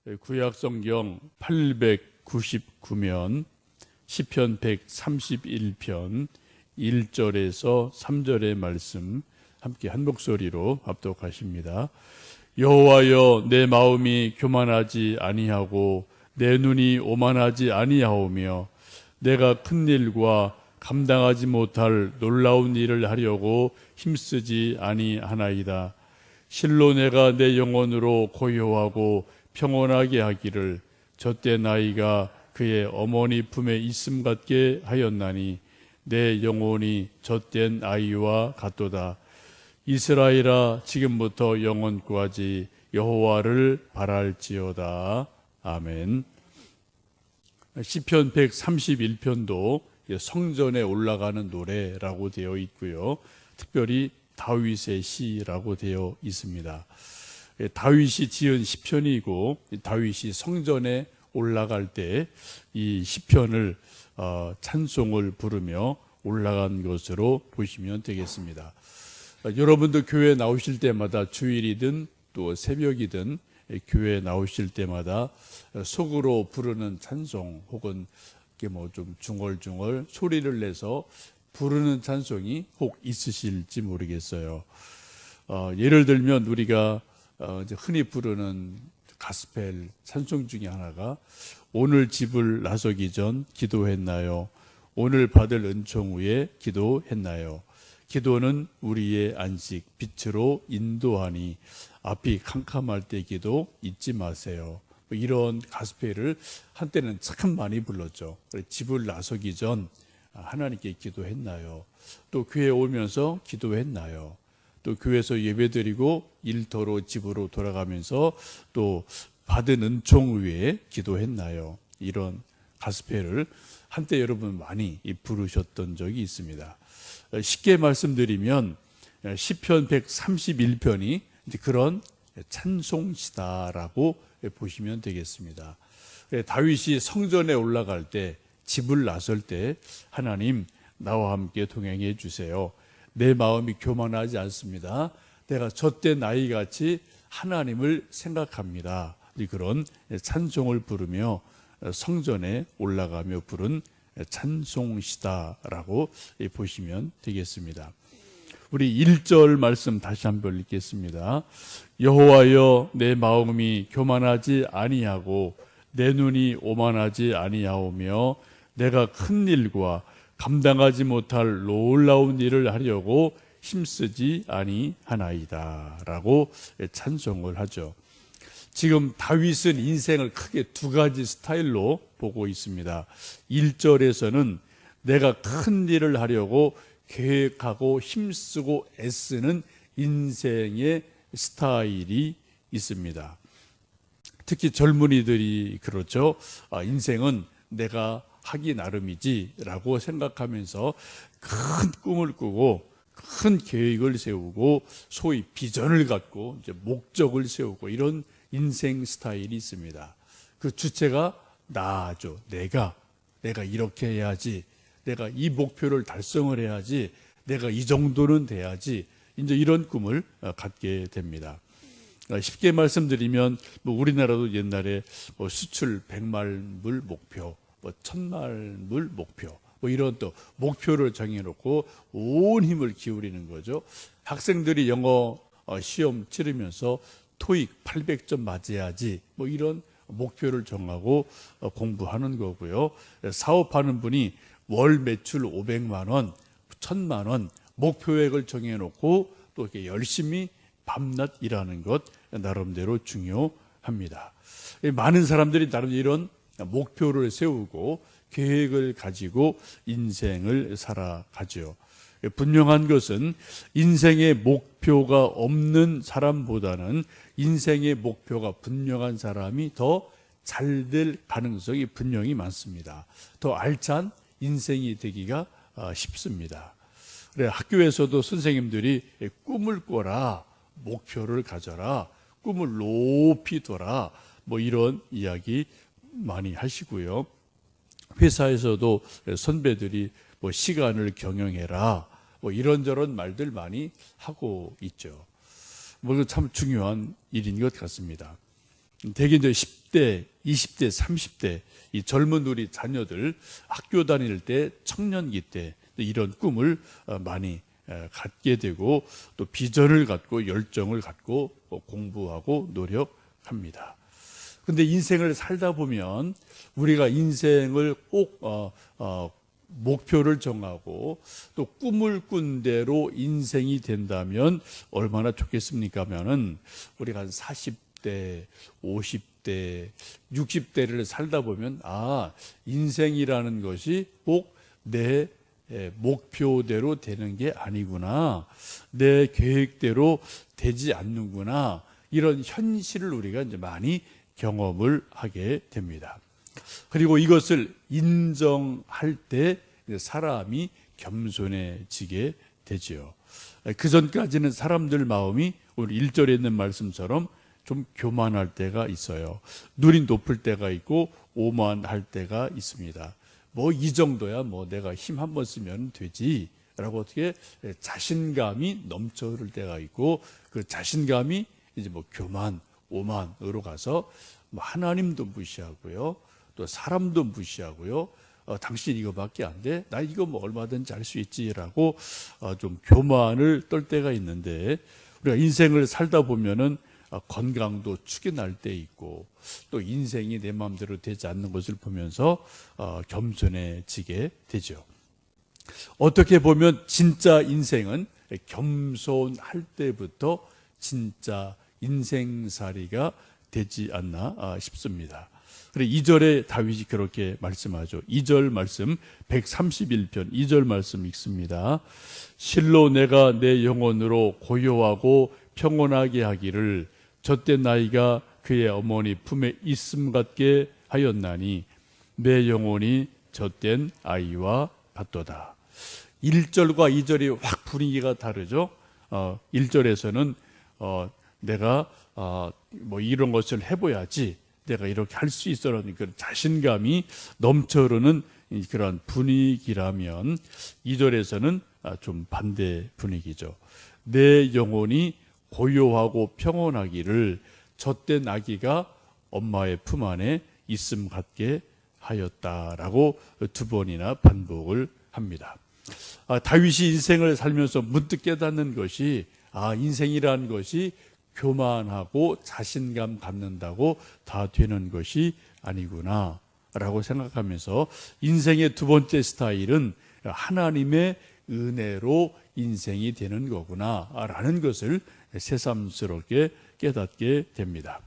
구약성경 899면 시편 131편 1절에서 3절의 말씀 함께 한 목소리로 합독하십니다. 여호와여, 내 마음이 교만하지 아니하고 내 눈이 오만하지 아니하오며 내가 큰 일과 감당하지 못할 놀라운 일을 하려고 힘쓰지 아니하나이다. 실로 내가 내 영혼으로 고요하고 평온하게 하기를 젖대 나이가 그의 어머니 품에 있음 같게 하였나니 내 영혼이 젖된 아이와 같도다. 이스라엘아, 지금부터 영원까지 여호와를 바랄지어다. 아멘. 시편 131편도 성전에 올라가는 노래라고 되어 있고요. 특별히 다윗의 시라고 되어 있습니다. 다윗이 지은 시편이고 다윗이 성전에 올라갈 때 이 시편을 찬송을 부르며 올라간 것으로 보시면 되겠습니다. 여러분도 교회 나오실 때마다 주일이든 또 새벽이든 교회 나오실 때마다 속으로 부르는 찬송 혹은 좀 중얼중얼 소리를 내서 부르는 찬송이 혹 있으실지 모르겠어요. 예를 들면 우리가 이제 흔히 부르는 가스펠 찬송 중에 하나가 오늘 집을 나서기 전 기도했나요? 오늘 받을 은총 후에 기도했나요? 기도는 우리의 안식, 빛으로 인도하니 앞이 캄캄할 때 기도 잊지 마세요. 이런 가스펠을 한때는 참 많이 불렀죠. 집을 나서기 전 하나님께 기도했나요? 또 교회 오면서 기도했나요? 또 교회에서 예배드리고 일터로 집으로 돌아가면서 또 받은 은총 위에 기도했나요? 이런 가스펠을 한때 여러분 많이 부르셨던 적이 있습니다. 쉽게 말씀드리면 시편 131편이 그런 찬송시다라고 보시면 되겠습니다. 다윗이 성전에 올라갈 때, 집을 나설 때 하나님 나와 함께 동행해 주세요. 내 마음이 교만하지 않습니다. 내가 젖된 나이같이 하나님을 생각합니다. 그런 찬송을 부르며 성전에 올라가며 부른 찬송시다라고 보시면 되겠습니다. 우리 1절 말씀 다시 한번 읽겠습니다. 여호와여, 내 마음이 교만하지 아니하고 내 눈이 오만하지 아니하오며 내가 큰 일과 감당하지 못할 놀라운 일을 하려고 힘쓰지 아니하나이다 라고 찬송을 하죠. 지금 다윗은 인생을 크게 두 가지 스타일로 보고 있습니다. 1절에서는 내가 큰 일을 하려고 계획하고 힘쓰고 애쓰는 인생의 스타일이 있습니다. 특히 젊은이들이 그렇죠. 인생은 내가 하기 나름이지 라고 생각하면서 큰 꿈을 꾸고 큰 계획을 세우고 소위 비전을 갖고 이제 목적을 세우고 이런 인생 스타일이 있습니다. 그 주체가 나죠. 내가 이렇게 해야지, 내가 이 목표를 달성을 해야지, 내가 이 정도는 돼야지, 이제 이런 꿈을 갖게 됩니다. 쉽게 말씀드리면 우리나라도 옛날에 수출 100만 불 목표, 1000만 불 목표, 이런 또 목표를 정해놓고 온 힘을 기울이는 거죠. 학생들이 영어 시험 치르면서 토익 800점 맞아야지 이런 목표를 정하고 공부하는 거고요. 사업하는 분이 월 매출 500만 원, 1000만 원 목표액을 정해놓고 또 이렇게 열심히 밤낮 일하는 것 나름대로 중요합니다. 많은 사람들이 나름 이런 목표를 세우고 계획을 가지고 인생을 살아가죠. 분명한 것은 인생의 목표가 없는 사람보다는 인생의 목표가 분명한 사람이 더 잘 될 가능성이 분명히 많습니다. 더 알찬 인생이 되기가 쉽습니다. 그래, 학교에서도 선생님들이 꿈을 꿔라, 목표를 가져라, 꿈을 높이 둬라, 이런 이야기 많이 하시고요. 회사에서도 선배들이 시간을 경영해라, 이런저런 말들 많이 하고 있죠. 참 중요한 일인 것 같습니다. 대개 이제 10대, 20대, 30대 이 젊은 우리 자녀들 학교 다닐 때, 청년기 때 이런 꿈을 많이 갖게 되고 또 비전을 갖고 열정을 갖고 공부하고 노력합니다. 근데 인생을 살다 보면 우리가 인생을 꼭 목표를 정하고 또 꿈을 꾼 대로 인생이 된다면 얼마나 좋겠습니까? 하면은 우리가 한 40대, 50대, 60대를 살다 보면 인생이라는 것이 꼭 내 목표대로 되는 게 아니구나, 내 계획대로 되지 않는구나, 이런 현실을 우리가 이제 많이 경험을 하게 됩니다. 그리고 이것을 인정할 때 사람이 겸손해지게 되지요. 그 전까지는 사람들 마음이 오늘 1절에 있는 말씀처럼 좀 교만할 때가 있어요. 눈이 높을 때가 있고 오만할 때가 있습니다. 뭐 이 정도야 뭐 내가 힘 한번 쓰면 되지 라고 어떻게 자신감이 넘쳐 흐를 때가 있고, 그 자신감이 이제 뭐 교만, 오만으로 가서 뭐 하나님도 무시하고요, 또 사람도 무시하고요, 당신 이거밖에 안 돼? 나 이거 뭐 얼마든지 할 수 있지라고 좀 교만을 떨 때가 있는데, 우리가 인생을 살다 보면은 건강도 축이 날 때 있고 또 인생이 내 마음대로 되지 않는 것을 보면서 겸손해지게 되죠. 어떻게 보면 진짜 인생은 겸손할 때부터 진짜 인생살이가 되지 않나 싶습니다. 그리고 2절에 다윗이 그렇게 말씀하죠. 2절 말씀 131편 2절 말씀 읽습니다. 실로 내가 내 영혼으로 고요하고 평온하게 하기를 젖된 나이가 그의 어머니 품에 있음 같게 하였나니 내 영혼이 젖된 아이와 같도다. 1절과 2절이 확 분위기가 다르죠. 1절에서는 내가 뭐 이런 것을 해봐야지, 내가 이렇게 할 수 있어라는 그런 자신감이 넘쳐 흐르는 그런 분위기라면 2절에서는 좀 반대 분위기죠. 내 영혼이 고요하고 평온하기를 젖된 아기가 엄마의 품 안에 있음 같게 하였다라고 두 번이나 반복을 합니다. 다윗이 인생을 살면서 문득 깨닫는 것이 인생이라는 것이 교만하고 자신감 갖는다고 다 되는 것이 아니구나 라고 생각하면서 인생의 두 번째 스타일은 하나님의 은혜로 인생이 되는 거구나 라는 것을 새삼스럽게 깨닫게 됩니다.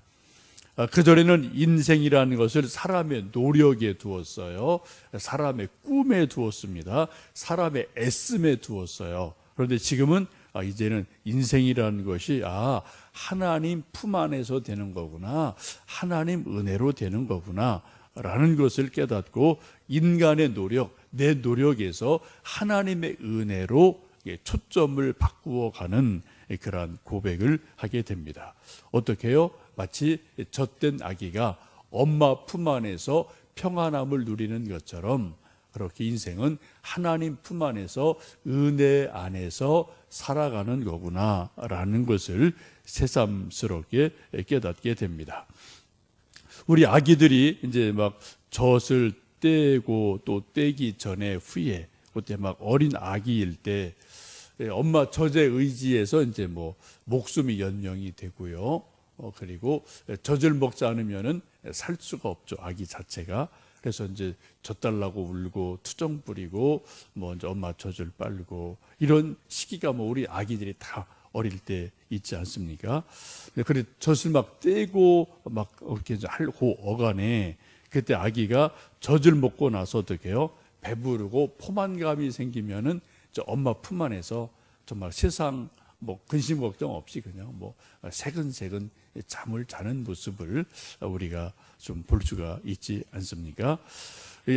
그전에는 인생이라는 것을 사람의 노력에 두었어요. 사람의 꿈에 두었습니다. 사람의 애씀에 두었어요. 그런데 지금은 이제는 인생이라는 것이 하나님 품 안에서 되는 거구나, 하나님 은혜로 되는 거구나 라는 것을 깨닫고 인간의 노력, 내 노력에서 하나님의 은혜로 초점을 바꾸어 가는 그러한 고백을 하게 됩니다. 어떻게 해요? 마치 젖된 아기가 엄마 품 안에서 평안함을 누리는 것처럼 그렇게 인생은 하나님 품 안에서 은혜 안에서 살아가는 거구나 라는 것을 새삼스럽게 깨닫게 됩니다. 우리 아기들이 이제 막 젖을 떼고 또 떼기 전에 후에 그때 막 어린 아기일 때 엄마 젖에 의지해서 이제 뭐 목숨이 연명이 되고요. 그리고 젖을 먹지 않으면은 살 수가 없죠, 아기 자체가. 그래서 이제 젖 달라고 울고 투정 부리고 뭐 이제 엄마 젖을 빨고 이런 시기가 뭐 우리 아기들이 다 어릴 때 있지 않습니까? 그래 젖을 막 떼고 막 이렇게 하고 어간에 그때 아기가 젖을 먹고 나서 어떻게 해요? 배부르고 포만감이 생기면은 엄마 품 안에서 정말 세상 뭐 근심 걱정 없이 그냥 뭐 새근새근 잠을 자는 모습을 우리가 좀 볼 수가 있지 않습니까?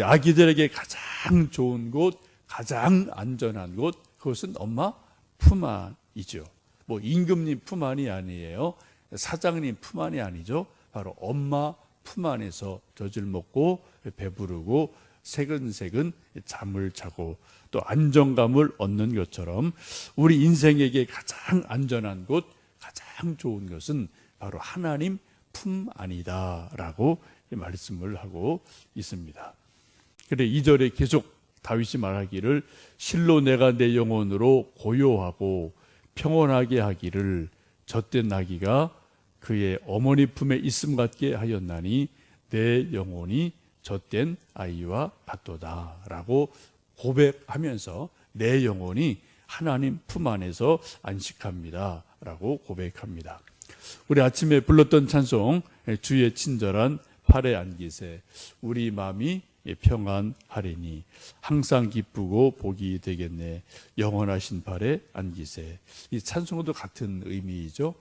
아기들에게 가장 좋은 곳, 가장 안전한 곳, 그것은 엄마 품 안이죠. 뭐 임금님 품 안이 아니에요. 사장님 품 안이 아니죠. 바로 엄마 품 안에서 젖을 먹고 배부르고 새근새근 잠을 자고 또 안정감을 얻는 것처럼 우리 인생에게 가장 안전한 곳, 가장 좋은 것은 바로 하나님 품 안이다라고 말씀을 하고 있습니다. 그래 2절에 계속 다윗이 말하기를 실로 내가 내 영혼으로 고요하고 평온하게 하기를 젖된 나귀가 그의 어머니 품에 있음 같게 하였나니 내 영혼이 젖된 아이와 같도다라고 고백하면서 내 영혼이 하나님 품 안에서 안식합니다라고 고백합니다. 우리 아침에 불렀던 찬송 주의 친절한 팔에 안기세 우리 마음이 평안하리니 항상 기쁘고 복이 되겠네 영원하신 팔에 안기세. 이 찬송도 같은 의미이죠.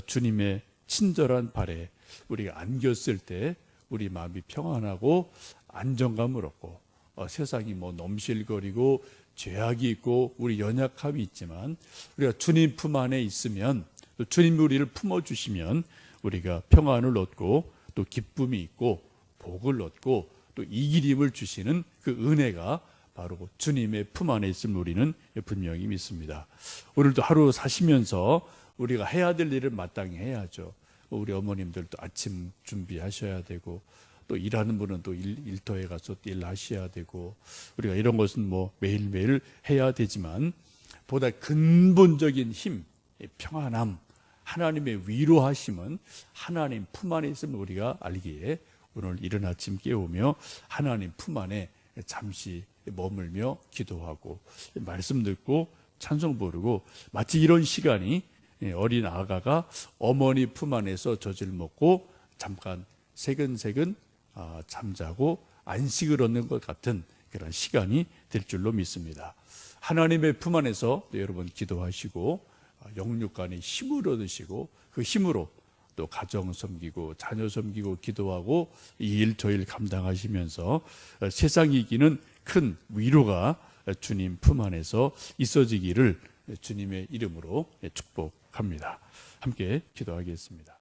주님의 친절한 팔에 우리가 안겼을 때 우리 마음이 평안하고 안정감을 얻고 세상이 뭐 넘실거리고 죄악이 있고 우리 연약함이 있지만 우리가 주님 품 안에 있으면 또 주님이 우리를 품어주시면 우리가 평안을 얻고 또 기쁨이 있고 복을 얻고 또 이기림을 주시는 그 은혜가 바로 주님의 품 안에 있음을 우리는 분명히 믿습니다. 오늘도 하루 사시면서 우리가 해야 될 일을 마땅히 해야죠. 우리 어머님들도 아침 준비하셔야 되고 또 일하는 분은 또 일터에 가서 일하셔야 되고 우리가 이런 것은 뭐 매일매일 해야 되지만 보다 근본적인 힘, 평안함, 하나님의 위로하심은 하나님 품 안에 있음을 우리가 알기에 오늘 이른 아침 깨우며 하나님 품 안에 잠시 머물며 기도하고 말씀 듣고 찬송 부르고 마치 이런 시간이 어린 아가가 어머니 품 안에서 젖을 먹고 잠깐 새근새근 잠자고 안식을 얻는 것 같은 그런 시간이 될 줄로 믿습니다. 하나님의 품 안에서 여러분 기도하시고 영육간의 힘을 얻으시고 그 힘으로 또 가정 섬기고 자녀 섬기고 기도하고 이 일 저 일 감당하시면서 세상이 이기는 큰 위로가 주님 품 안에서 있어지기를 주님의 이름으로 축복합니다. 함께 기도하겠습니다.